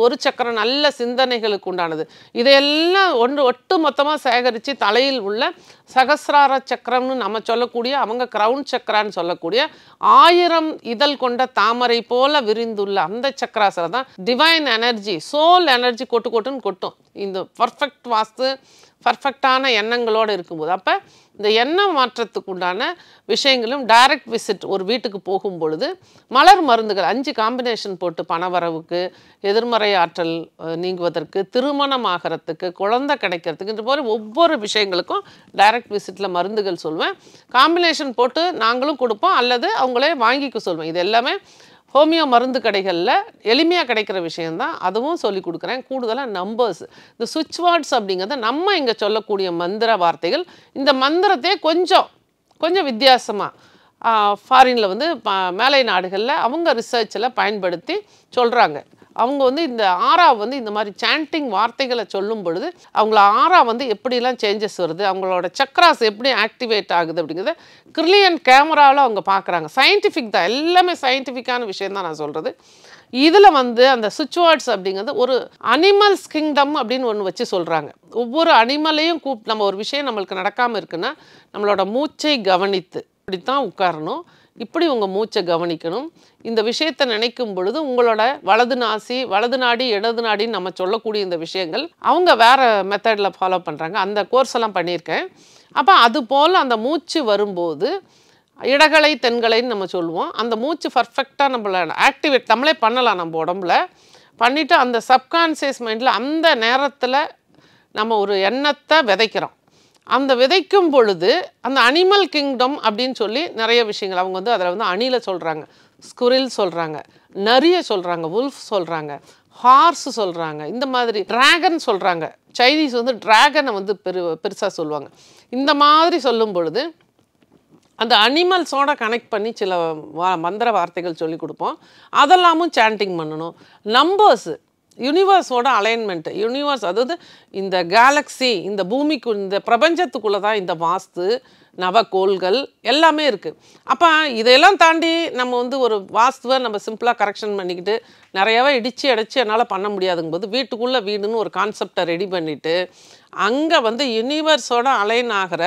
ஒரு சக்கரம் நல்ல சிந்தனைகளுக்கு உண்டானது. இதையெல்லாம் ஒட்டு மொத்தமாக சேகரித்து தலையில் உள்ள சகசிரார சக்கரம்னு நம்ம சொல்லக்கூடிய, அவங்க கிரவுன் சக்கரான்னு சொல்லக்கூடிய 1000 இதழ் கொண்ட தாமரை போல விரிந்துள்ள அந்த சக்கராசில் தான் டிவைன் எனர்ஜி, சோல் எனர்ஜி கொட்டுன்னு கொட்டும் இந்த பர்ஃபெக்ட் வாஸ்து பர்ஃபெக்டான எண்ணங்களோடு இருக்கும்போது. அப்போ இந்த எண்ணம் மாற்றத்துக்கு உண்டான விஷயங்களும் டைரக்ட் விசிட் ஒரு வீட்டுக்கு போகும் பொழுது மலர் மருந்துகள் 5 காம்பினேஷன் போட்டு பணவரவுக்கு, எதிர்மறை ஆற்றல் நீங்குவதற்கு, திருமணம் ஆகிறதுக்கு, குழந்தை கிடைக்கிறதுக்கு, இந்த மாதிரி ஒவ்வொரு விஷயங்களுக்கும் டைரக்ட் விசிட்டில் மருந்துகள் சொல்வேன். காம்பினேஷன் போட்டு நாங்களும் கொடுப்போம் அல்லது அவங்களே வாங்கிக்க சொல்வேன். இது எல்லாமே ஹோமியோ மருந்து கடைகளில் எளிமையாக கிடைக்கிற விஷயந்தான். அதுவும் சொல்லி கொடுக்குறேன். கூடுதலாக நம்பர்ஸ், இந்த சுவிட்ச் வேர்ட்ஸ் அப்படிங்கிறத நம்ம இங்கே சொல்லக்கூடிய மந்திர வார்த்தைகள். இந்த மந்திரத்தையே கொஞ்சம் வித்தியாசமாக ஃபாரினில் வந்து மேலை நாடுகளில் அவங்க ரிசர்ச்சில் பயன்படுத்தி சொல்கிறாங்க. அவங்க வந்து இந்த ஆரா வந்து இந்த மாதிரி சாண்டிங் வார்த்தைகளை சொல்லும் பொழுது அவங்கள ஆரா வந்து எப்படிலாம் சேஞ்சஸ் வருது, அவங்களோட சக்ராஸ் எப்படி ஆக்டிவேட் ஆகுது அப்படிங்கிறத கிரில்லியன் கேமராவில் அவங்க பார்க்குறாங்க. சயின்டிஃபிக் தான், எல்லாமே சயின்டிஃபிக்கான விஷயம் தான் நான் சொல்கிறது. இதில் வந்து அந்த சுவிட்ச் வேர்ட்ஸ் அப்படிங்கிறது ஒரு அனிமல்ஸ் கிங்டம் அப்படின்னு ஒன்று வச்சு சொல்கிறாங்க. ஒவ்வொரு அனிமலையும் நம்ம ஒரு விஷயம் நம்மளுக்கு நடக்காமல் இருக்குன்னா நம்மளோட மூச்சை கவனித்து இப்படித்தான் உட்காரணும், இப்படி உங்கள் மூச்சை கவனிக்கணும். இந்த விஷயத்தை நினைக்கும் பொழுது உங்களோட வலது நாசி, வலது நாடி, இடது நாடின்னு நம்ம சொல்லக்கூடிய இந்த விஷயங்கள் அவங்க வேறு மெத்தடில் ஃபாலோ பண்ணுறாங்க. அந்த கோர்ஸ் எல்லாம் பண்ணியிருக்கேன். அப்போ அது போல் அந்த மூச்சு வரும்போது இடகலை தென்கலைன்னு நம்ம சொல்லுவோம். அந்த மூச்சு பர்ஃபெக்டாக நம்மளை ஆக்டிவேட் நம்மளே பண்ணலாம். நம்ம உடம்புல பண்ணிவிட்டு அந்த சப்கான்சியஸ் மைண்டில் அந்த நேரத்தில் நம்ம ஒரு எண்ணத்தை விதைக்கிறோம். அந்த விதைக்கும் பொழுது அந்த அனிமல் கிங்டம் அப்படின்னு சொல்லி நிறைய விஷயங்கள் அவங்க வந்து அதில் வந்து அணிலை சொல்கிறாங்க, ஸ்குரில் சொல்கிறாங்க, நரிய சொல்கிறாங்க, உல்ஃப் சொல்கிறாங்க, ஹார்ஸ் சொல்கிறாங்க, இந்த மாதிரி ட்ராகன் சொல்கிறாங்க. சைனீஸ் வந்து ட்ராகனை வந்து பெருசாக சொல்லுவாங்க. இந்த மாதிரி சொல்லும் பொழுது அந்த அனிமல்ஸோட கனெக்ட் பண்ணி சில மந்திர வார்த்தைகள் சொல்லி கொடுப்போம். அதெல்லாமும் சாண்டிங் பண்ணணும். நம்பர்ஸு, யூனிவர்ஸோட அலைன்மெண்ட்டு, யூனிவர்ஸ் அதாவது இந்த கேலக்ஸி, இந்த பூமிக்கு, இந்த பிரபஞ்சத்துக்குள்ளே தான் இந்த வாஸ்து, நவக்கோள்கள் எல்லாமே இருக்குது. அப்போ இதையெல்லாம் தாண்டி நம்ம வந்து ஒரு வாஸ்துவை நம்ம சிம்பிளாக கரெக்ஷன் பண்ணிக்கிட்டு நிறையாவே இடித்து அடைச்சி என்னால் பண்ண முடியாதுங்கும்போது வீட்டுக்குள்ளே வீடுன்னு ஒரு கான்செப்டை ரெடி பண்ணிவிட்டு அங்கே வந்து யூனிவர்ஸோட அலைன் ஆகிற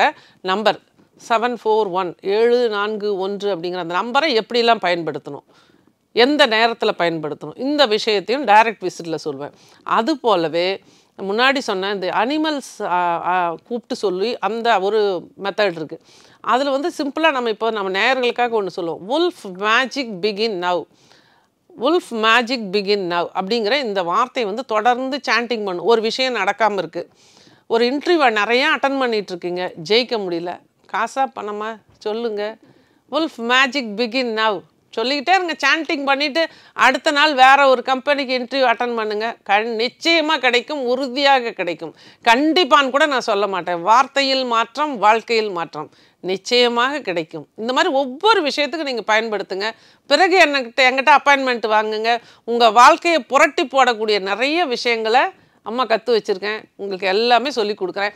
நம்பர் 741 741 அப்படிங்கிற அந்த நம்பரை எப்படிலாம் பயன்படுத்தணும், எந்த நேரத்தில் பயன்படுத்தணும், இந்த விஷயத்தையும் டைரக்ட் விசிட்டில் சொல்வேன். அது போலவே முன்னாடி சொன்ன இந்த அனிமல்ஸ் கூப்பிட்டு சொல்லி அந்த ஒரு மெத்தட் இருக்குது. அதில் வந்து சிம்பிளாக நம்ம இப்போ நம்ம நேயர்களுக்காக ஒன்று சொல்லுவோம், wolf magic begin now, wolf magic begin now அப்படிங்கிற இந்த வார்த்தை வந்து தொடர்ந்து சாண்டிங் பண்ணும். ஒரு விஷயம் நடக்காமல் இருக்குது, ஒரு இன்டர்வியூவை நிறையா அட்டன் பண்ணிகிட்ருக்கீங்க, ஜெயிக்க முடியல, காசா பணமா சொல்லுங்கள், உல்ஃப் மேஜிக் பிகின் நவ் சொல்லிக்கிட்டே இருங்க, சாண்டிங் பண்ணிவிட்டு அடுத்த நாள் வேறு ஒரு கம்பெனிக்கு இன்டர்வியூ அட்டன் பண்ணுங்கள். நிச்சயமாக கிடைக்கும், உறுதியாக கிடைக்கும். கண்டிப்பான்னு கூட நான் சொல்ல மாட்டேன். வார்த்தையில் மாற்றம், வாழ்க்கையில் மாற்றம் நிச்சயமாக கிடைக்கும். இந்த மாதிரி ஒவ்வொரு விஷயத்துக்கும் நீங்கள் பயன்படுத்துங்க. பிறகு என்கிட்ட அப்பாயின்மெண்ட் வாங்குங்க. உங்கள் வாழ்க்கையை புரட்டி போடக்கூடிய நிறைய விஷயங்களை அம்மா கற்று வச்சுருக்கேன், உங்களுக்கு எல்லாமே சொல்லி கொடுக்குறேன்.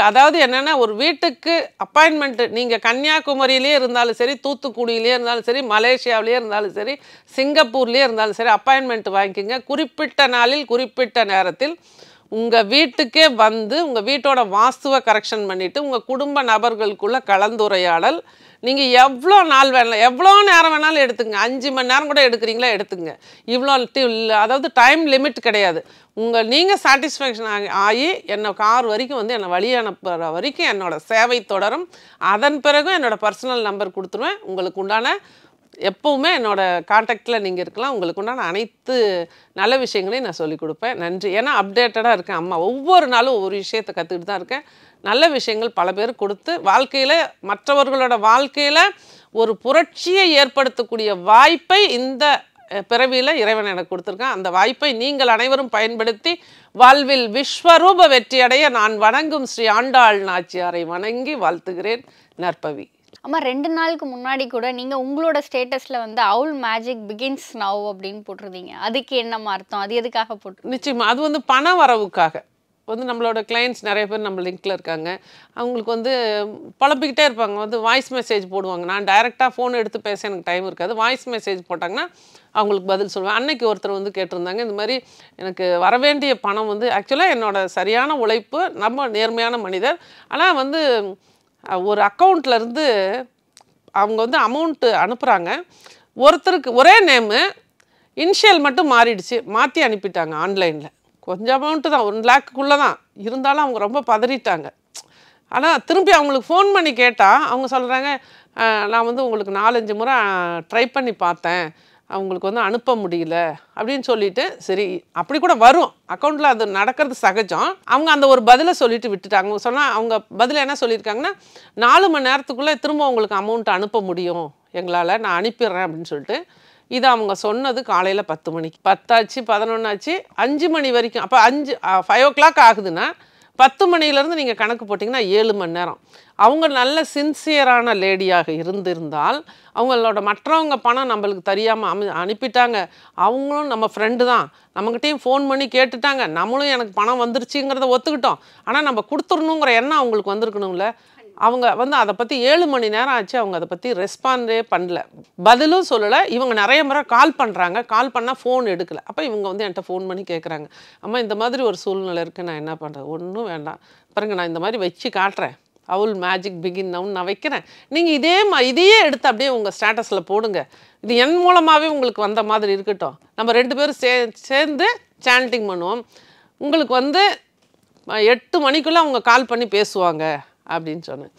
அதாவது என்னென்னா ஒரு வீட்டுக்கு அப்பாயின்மெண்ட்டு நீங்கள் கன்னியாகுமரியிலே இருந்தாலும் சரி, தூத்துக்குடியிலே இருந்தாலும் சரி, மலேசியாவிலே இருந்தாலும் சரி, சிங்கப்பூர்லேயே இருந்தாலும் சரி, அப்பாயின்மெண்ட் வாங்கிக்கோங்க. குறிப்பிட்ட நாளில் குறிப்பிட்ட நேரத்தில் உங்கள் வீட்டுக்கே வந்து உங்கள் வீட்டோட வாஸ்துவை கரெக்ஷன் பண்ணிவிட்டு உங்கள் குடும்ப நபர்களுக்குள்ள கலந்துரையாடல். நீங்கள் எவ்வளோ நாள் வேணாலும் எவ்வளோ நேரம் வேணாலும் எடுத்துங்க, 5 மணி நேரம் கூட எடுக்கிறீங்களா எடுத்துங்க. இவ்வளோ அதாவது டைம் லிமிட் கிடையாது. நீங்கள் சாட்டிஸ்ஃபேக்ஷன் ஆகி என்னை கார் வரைக்கும் வந்து என்னை வழி அனுப்புகிற வரைக்கும் என்னோடய சேவை தொடரும். அதன் பிறகும் என்னோடய பர்சனல் நம்பர் கொடுத்துருவேன். உங்களுக்கு உண்டான எப்போவுமே என்னோடய கான்டாக்டில் நீங்கள் இருக்கலாம். உங்களுக்கு உண்டான அனைத்து நல்ல விஷயங்களையும் நான் சொல்லிக் கொடுப்பேன். நன்றி. ஏன்னா அப்டேட்டடாக இருக்கேன். அம்மா ஒவ்வொரு நாளும் ஒவ்வொரு விஷயத்தை கற்றுக்கிட்டு தான் இருக்கேன். நல்ல விஷயங்கள் பல பேர் கொடுத்து வாழ்க்கையில் மற்றவர்களோட வாழ்க்கையில் ஒரு புரட்சியை ஏற்படுத்தக்கூடிய வாய்ப்பை இந்த பிறவியில் இறைவன் எனக்கு கொடுத்துருக்கேன். அந்த வாய்ப்பை நீங்கள் அனைவரும் பயன்படுத்தி வாழ்வில் விஸ்வரூப வெற்றியடைய நான் வணங்கும் ஸ்ரீ ஆண்டாள் நாச்சியாரை வணங்கி வாழ்த்துகிறேன். நற்பவி. அம்மா 2 நாளுக்கு முன்னாடி கூட நீங்கள் உங்களோட ஸ்டேட்டஸில் வந்து அவுல் மேஜிக் பிகின்ஸ் நவ் அப்படின்னு போட்டிருந்தீங்க. அதுக்கு என்னம்மா அர்த்தம், அது எதுக்காக போட்டு? நிச்சயமாக அது வந்து பண வரவுக்காக வந்து நம்மளோட கிளைண்ட்ஸ் நிறைய பேர் நம்ம லிங்க்கில் இருக்காங்க. அவங்களுக்கு வந்து புலம்பிக்கிட்டே இருப்பாங்க, வந்து வாய்ஸ் மெசேஜ் போடுவாங்க. நான் டைரெக்டாக ஃபோன் எடுத்து பேச எனக்கு டைம் இருக்காது. வாய்ஸ் மெசேஜ் போட்டாங்கன்னா அவங்களுக்கு பதில் சொல்லுவேன். அன்னைக்கு ஒருத்தர் வந்து கேட்டிருந்தாங்க, இந்த மாதிரி எனக்கு வரவேண்டிய பணம் வந்து ஆக்சுவலாக என்னோடய சரியான உழைப்பு, நம்ம நேர்மையான மனிதர், ஆனால் வந்து ஒரு அக்கௌண்ட்லேருந்து அவங்க வந்து அமௌண்ட்டு அனுப்புகிறாங்க. ஒருத்தருக்கு ஒரே நேமு, இனிஷியல் மட்டும் மாறிடுச்சு, மாற்றி அனுப்பிட்டாங்க ஆன்லைனில். கொஞ்சம் அமௌண்ட்டு தான் 1 லேக்குள்ளே தான் இருந்தாலும் அவங்க ரொம்ப பதறிட்டாங்க. ஆனால் திரும்பி அவங்களுக்கு ஃபோன் பண்ணி கேட்டால் அவங்க சொல்கிறாங்க, நான் வந்து உங்களுக்கு 4-5 முறை ட்ரை பண்ணி பார்த்தேன், அவங்களுக்கு வந்து அனுப்ப முடியல அப்படின்னு சொல்லிட்டு, சரி அப்படி கூட வரும் அக்கௌண்ட்டில், அது நடக்கிறது சகஜம். அவங்க அந்த ஒரு பதிலை சொல்லிட்டு விட்டுட்டாங்க. சொன்னால் அவங்க பதில் என்ன சொல்லியிருக்காங்கன்னா, 4 மணி நேரத்துக்குள்ளே திரும்ப உங்களுக்கு அமௌண்ட் அனுப்ப முடியும் எங்களால், நான் அனுப்பிடுறேன் அப்படின்னு சொல்லிட்டு. இதை அவங்க சொன்னது காலையில் 10 மணிக்கு. 10 ஆச்சு, 11 ஆச்சு, 5 மணி வரைக்கும். அப்போ 5 o'clock ஆகுதுன்னா 10 மணிலேருந்து நீங்கள் கணக்கு போட்டிங்கன்னா 7 மணி நேரம். அவங்க நல்ல சின்சியரான லேடியாக இருந்திருந்தால் அவங்களோட மற்றவங்க பணம் நம்மளுக்கு தெரியாமல் அனுப்பிட்டாங்க. அவங்களும் நம்ம ஃப்ரெண்டு தான், நம்மக்கிட்டையும் ஃபோன் பண்ணி கேட்டுட்டாங்க, நம்மளும் எனக்கு பணம் வந்துருச்சுங்கிறத ஒத்துக்கிட்டோம். ஆனால் நம்ம கொடுத்துடணுங்கிற எண்ணம் அவங்களுக்கு வந்திருக்கணும்ல. அவங்க வந்து அதை பற்றி 7 மணி நேரம் ஆச்சு, அவங்க அதை பற்றி ரெஸ்பாண்டே பண்ணல, பதிலும் சொல்லலை. இவங்க நிறைய முறை கால் பண்ணுறாங்க, கால் பண்ணால் ஃபோன் எடுக்கலை. அப்போ இவங்க வந்து என்கிட்ட ஃபோன் பண்ணி கேட்குறாங்க, அம்மா இந்த மாதிரி ஒரு சூழ்நிலை இருக்குது, நான் என்ன பண்ணுறது? ஒன்றும் வேண்டாம் பாருங்க, நான் இந்த மாதிரி வச்சு காட்டுறேன், அவள் மேஜிக் பிகின் நவுன்னு நான் வைக்கிறேன், நீங்கள் இதையே எடுத்து அப்படியே உங்கள் ஸ்டேட்டஸில் போடுங்க, இது என் மூலமாகவே உங்களுக்கு வந்த மாதிரி இருக்கட்டும், நம்ம 2 பேரும் சேர்ந்து சாண்டிங் பண்ணுவோம், உங்களுக்கு வந்து 8 மணிக்குள்ளே அவங்க கால் பண்ணி பேசுவாங்க அப்படின்னு சொன்னேன்.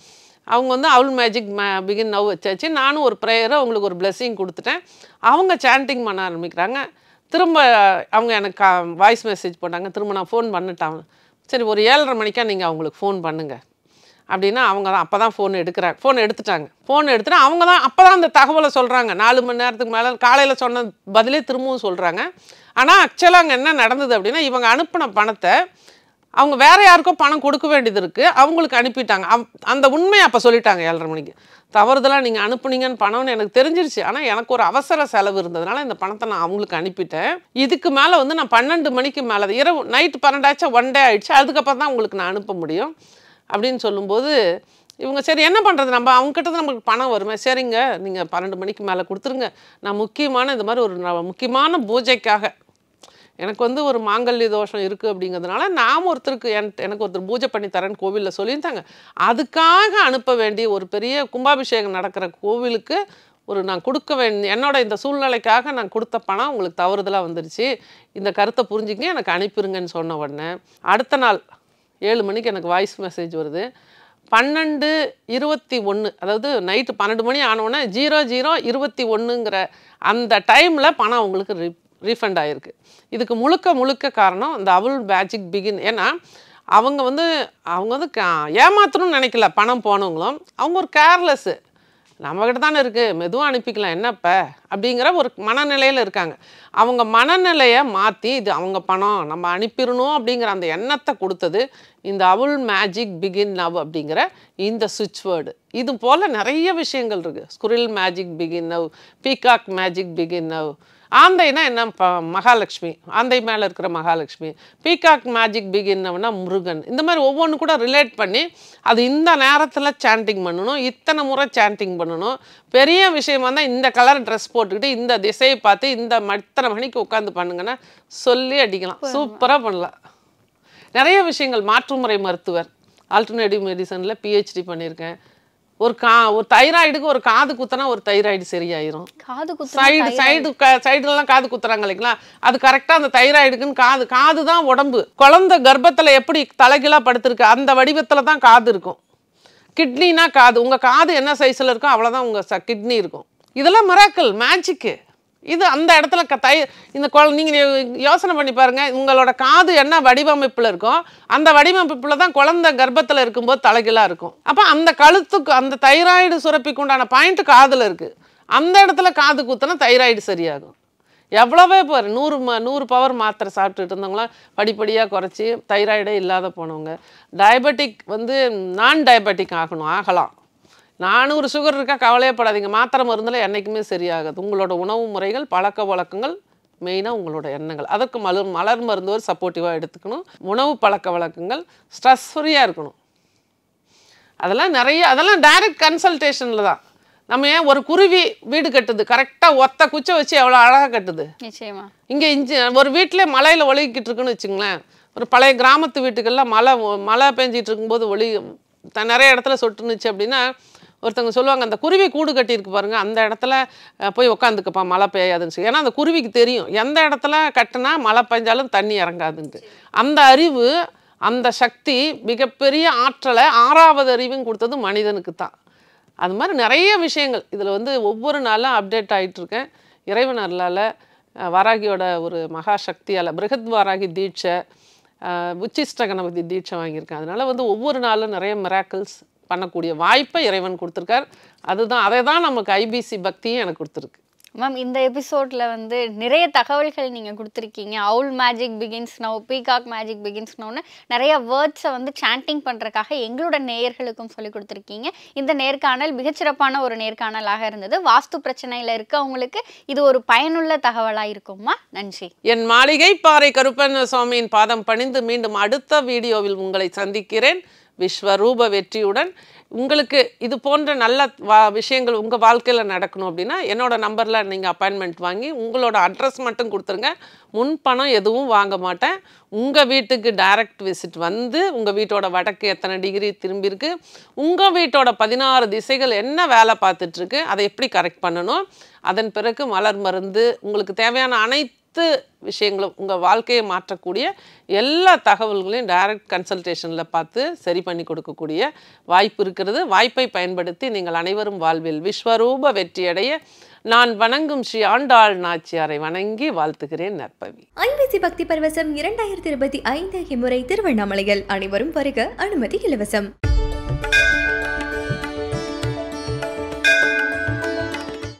அவங்க வந்து அவள் மேஜிக் பிகின் நவ் வச்சாச்சு. நானும் ஒரு ப்ரேயரை அவங்களுக்கு ஒரு பிளெஸ்ஸிங் கொடுத்துட்டேன். அவங்க சாண்டிங் பண்ண ஆரம்பிக்கிறாங்க. திரும்ப அவங்க எனக்கு வாய்ஸ் மெசேஜ் போட்டாங்க, திரும்ப நான் ஃபோன் பண்ணிட்டாங்க. சரி ஒரு 7:30 மணிக்கா நீங்கள் அவங்களுக்கு ஃபோன் பண்ணுங்கள் அப்படின்னா, அவங்க தான் அப்போ தான் ஃபோன் எடுக்கிறாங்க. ஃபோன் எடுத்துட்டாங்க. ஃபோன் எடுத்துட்டு அவங்க தான் அப்போ தான் அந்த தகவலை சொல்கிறாங்க. 4 மணி நேரத்துக்கு மேலே காலையில் சொன்ன பதிலே திரும்பவும் சொல்கிறாங்க. ஆனால் ஆக்சுவலாக அங்கே என்ன நடந்தது அப்படின்னா, இவங்க அனுப்பின பணத்தை அவங்க வேறு யாருக்கும் பணம் கொடுக்க வேண்டியது இருக்குது, அவங்களுக்கு அனுப்பிட்டாங்க. அந்த உண்மையை அப்போ சொல்லிட்டாங்க 7:30 மணிக்கு. தவறுதலாக நீங்கள் அனுப்புனீங்கன்னு பணம்னு எனக்கு தெரிஞ்சிருச்சு, ஆனால் எனக்கு ஒரு அவசர செலவு இருந்ததுனால இந்த பணத்தை நான் அவங்களுக்கு அனுப்பிட்டேன். இதுக்கு மேலே வந்து நான் 12 மணிக்கு மேலே, இரவு நைட்டு 12 ஆச்சா 1 டே ஆகிடுச்சு, அதுக்கப்புறம் தான் உங்களுக்கு நான் அனுப்ப முடியும் அப்படின்னு சொல்லும்போது இவங்க சரி என்ன பண்ணுறது, நம்ம அவங்ககிட்ட தான் நமக்கு பணம் வருமே, சரிங்க நீங்கள் 12 மணிக்கு மேலே கொடுத்துருங்க, நான் முக்கியமான இந்த மாதிரி ஒரு முக்கியமான பூஜைக்காக, எனக்கு வந்து ஒரு மாங்கல்ய தோஷம் இருக்குது அப்படிங்கிறதுனால நான் ஒருத்தருக்கு எனக்கு ஒருத்தர் பூஜை பண்ணி தரேன்னு கோவிலில் சொல்லியிருந்தாங்க, அதுக்காக அனுப்ப வேண்டிய ஒரு பெரிய கும்பாபிஷேகம் நடக்கிற கோவிலுக்கு நான் கொடுக்க வேண்டிய என்னோட இந்த சூழ்நிலைக்காக நான் கொடுத்த பணம் உங்களுக்கு தவறுதலாக வந்துருச்சு, இந்த கருத்தை புரிஞ்சுக்கிங்க, எனக்கு அனுப்பிடுங்கன்னு சொன்ன உடனே அடுத்த நாள் 7 மணிக்கு எனக்கு வாய்ஸ் மெசேஜ் வருது. 12:21, அதாவது நைட்டு 12 மணி ஆனோடனே 00:21ங்கிற அந்த டைமில் பணம் அவங்களுக்கு ரீஃபண்ட் ஆகிருக்கு. இதுக்கு முழுக்க காரணம் இந்த அவள் மேஜிக் பிகின். ஏன்னா அவங்க வந்து ஏமாத்தணும்னு நினைக்கல பணம் போனவங்களும், அவங்க ஒரு கேர்லெஸ்ஸு, நம்மக்கிட்ட தானே இருக்குது மெதுவாக அனுப்பிக்கலாம் என்னப்ப அப்படிங்கிற ஒரு மனநிலையில் இருக்காங்க. அவங்க மனநிலையை மாற்றி இது அவங்க பணம் நம்ம அனுப்பிடணும் அப்படிங்கிற அந்த எண்ணத்தை கொடுத்தது இந்த அவள் மேஜிக் பிகின் நவ் அப்படிங்கிற இந்த சுவிட்ச் வேர்டு. இது போல் நிறைய விஷயங்கள் இருக்குது. Squirrel magic begin now, peacock magic begin now. ஆந்தைனா என்ன, மகாலட்சுமி, ஆந்தை மேலே இருக்கிற மகாலட்சுமி. பீகாக் மேஜிக் பிகின்னவனா முருகன். இந்த மாதிரி ஒவ்வொன்று கூட ரிலேட் பண்ணி அது இந்த நேரத்தில் சாண்டிங் பண்ணணும், இத்தனை முறை சாண்டிங் பண்ணணும். பெரிய விஷயமா தான் இந்த கலர் ட்ரெஸ் போட்டுக்கிட்டு இந்த திசையை பார்த்து இத்தனை மணிக்கு உட்காந்து பண்ணுங்கன்னா சொல்லி அடிக்கலாம், சூப்பராக பண்ணலாம். நிறைய விஷயங்கள். மாற்றுமுறை மருத்துவர், ஆல்டர்னேட்டிவ் மெடிசனில் PhD பண்ணியிருக்கேன். ஒரு தைராய்டுக்கு ஒரு காது குத்துனா ஒரு தைராய்டு சரியாயிரும். சைடுலாம் காது குத்துறாங்க இல்லைங்களா, அது கரெக்டாக அந்த தைராய்டுக்குன்னு காது தான் உடம்பு. குழந்தை கர்ப்பத்தில் எப்படி தலைகீழாக படுத்திருக்கு அந்த வடிவத்தில் தான் காது இருக்கும். கிட்னினா காது, உங்கள் காது என்ன சைஸில் இருக்கோ அவ்வளோதான் உங்கள் கிட்னி இருக்கும். இதெல்லாம் மிராக்கிள், மேஜிக்கு. இது அந்த இடத்துல இந்த நீங்கள் யோசனை பண்ணி பாருங்கள், உங்களோட காது என்ன வடிவமைப்பில் இருக்கும் அந்த வடிவமைப்பில் தான் குழந்தை கர்ப்பத்தில் இருக்கும்போது தலைகீழாக இருக்கும். அப்போ அந்த கழுத்துக்கு அந்த தைராய்டு சுரப்பிக்கு உண்டான பாயிண்ட் காதில் இருக்குது, அந்த இடத்துல காது குத்துனா தைராய்டு சரியாகும். எவ்வளவே பாரு, 100 பவர் மாத்திரை சாப்பிட்டுட்டு இருந்தவங்களாம் படிப்படியாக குறைச்சி தைராய்டே இல்லாத போனவங்க. டயபெட்டிக் வந்து நான் டயபெட்டிக் ஆகலாம். 400 சுகர் இருக்கா கவலையப்படாதீங்க, மாத்திரை மருந்தில் என்றைக்குமே சரியாகுது. உங்களோட உணவு முறைகள், பழக்க வழக்கங்கள், மெயினாக உங்களோட எண்ணங்கள், அதற்கு மலர் மருந்துவர் சப்போர்ட்டிவாக எடுத்துக்கணும். உணவு பழக்க வழக்கங்கள், ஸ்ட்ரெஸ் ஃப்ரீயாக இருக்கணும். அதெல்லாம் டைரக்ட் கன்சல்டேஷனில் தான். நம்ம ஏன் ஒரு குருவி வீடு கட்டுது கரெக்டாக ஒத்த குச்சை வச்சு எவ்வளோ அழகாக கட்டுது. நிச்சயமா இங்கே ஒரு வீட்டிலே மலையில் ஒழுகிக்கிட்டு இருக்குன்னு வச்சுங்களேன், ஒரு பழைய கிராமத்து வீட்டுக்கெல்லாம் மழை பெஞ்சிட்டு இருக்கும்போது நிறைய இடத்துல சொட்டுனுச்சு அப்படின்னா ஒருத்தவங்க சொல்லுவாங்க அந்த குருவி கூடு கட்டியிருக்கு பாருங்க, அந்த இடத்துல போய் உட்காந்துக்கப்பா மழை பெய்யாதுன்னு சொல்லி. ஏன்னா அந்த குருவிக்கு தெரியும் எந்த இடத்துல கட்டினா மழை பெஞ்சாலும் தண்ணி இறங்காதுன்ட்டு. அந்த அறிவு, அந்த சக்தி, மிகப்பெரிய ஆற்றலை 6வது அறிவும் கொடுத்தது மனிதனுக்கு தான். அது மாதிரி நிறைய விஷயங்கள் இதில் வந்து ஒவ்வொரு நாளும் அப்டேட் ஆகிட்டுருக்கேன். இறைவன் அருளால், வாராகியோட ஒரு மகா சக்தியால், பிருகத் வாராகி தீட்சை, உச்சிஷ்ட கணபதி தீட்சை வாங்கியிருக்கேன். அதனால் வந்து ஒவ்வொரு நாளும் நிறைய மிராக்கிள்ஸ் பண்ணக்கூடிய வாய்ப்பை இறைவன் கொடுத்துருக்கார். அதை தான் நமக்கு ஐபிசி பக்தியும் எனக்கு கொடுத்துருக்கு. மேம், இந்த எபிசோடில் வந்து நிறைய தகவல்கள் நீங்கள் கொடுத்துருக்கீங்க. Owl magic begins now, peacock magic begins நவ்னு நிறைய வேர்ட்ஸை வந்து சாண்டிங் பண்ணுறதுக்காக எங்களோட நேயர்களுக்கும் சொல்லி கொடுத்துருக்கீங்க. இந்த நேர்காணல் மிகச்சிறப்பான ஒரு நேர்காணலாக இருந்தது. வாஸ்து பிரச்சனையில் இருக்கவங்களுக்கு இது ஒரு பயனுள்ள தகவலாக இருக்குமா? நன்றி. என் மாளிகை பாறை கருப்பன் சுவாமியின் பாதம் பணிந்து மீண்டும் அடுத்த வீடியோவில் உங்களை சந்திக்கிறேன். விஸ்வரூப வெற்றியுடன். உங்களுக்கு இது போன்ற நல்ல விஷயங்கள் உங்கள் வாழ்க்கையில் நடக்கணும் அப்படின்னா என்னோட நம்பரில் நீங்கள் அப்பாயின்மெண்ட் வாங்கி உங்களோட அட்ரஸ் மட்டும் கொடுத்துருங்க. முன்பணம் எதுவும் வாங்க மாட்டேன். உங்கள் வீட்டுக்கு டைரக்ட் விசிட் வந்து உங்கள் வீட்டோட வடக்கு எத்தனை டிகிரி திரும்பியிருக்கு, உங்கள் வீட்டோட 16 திசைகள் என்ன வேலை பார்த்துட்ருக்கு, அதை எப்படி கரெக்ட் பண்ணணும், அதன் பிறகு மலர் மருந்து, உங்களுக்கு தேவையான அனைத்து விஷயங்களும், உங்கள் வாழ்க்கையை மாற்றக்கூடிய எல்லா தகவல்களையும் டைரக்ட் கன்சல்டேஷனில் பார்த்து சரி பண்ணி கொடுக்கக்கூடிய வாய்ப்பு இருக்கிறது. வாய்ப்பை பயன்படுத்தி நீங்கள் அனைவரும் வாழ்வில் விஸ்வரூப வெற்றியடைய நான் வணங்கும் ஸ்ரீ ஆண்டாள் நாச்சியாரை வணங்கி வாழ்த்துகிறேன். நற்பவி. ஐபிசி பக்தி பரவசம் 2025 இம்முறை திருவண்ணாமலையில். அனைவரும் வருக, அனுமதி இலவசம்.